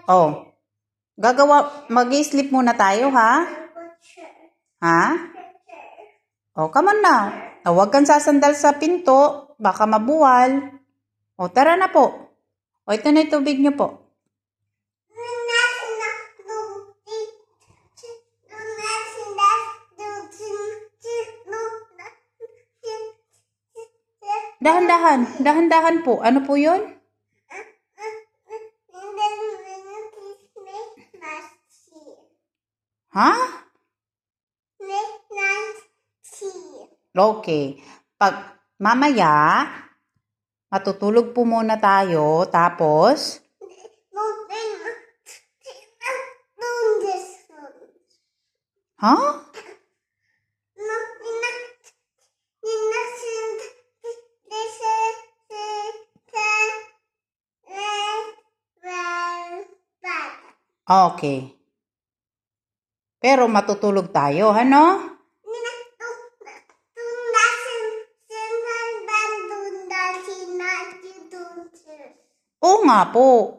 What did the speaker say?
Oh, mag-sleep muna tayo, ha? Ha? Oh, come on now. Oh, huwag kang sasandal sa pinto. Baka mabuwal. Oh, tara na po. Oh, ito na yung tubig niyo po. Dahan-dahan. Dahan-dahan po. Ano po yun? Ha? Okay. Mamaya, matutulog po muna tayo. Tapos, ha? Okay. Pero matutulog tayo, ano? Oo nga po.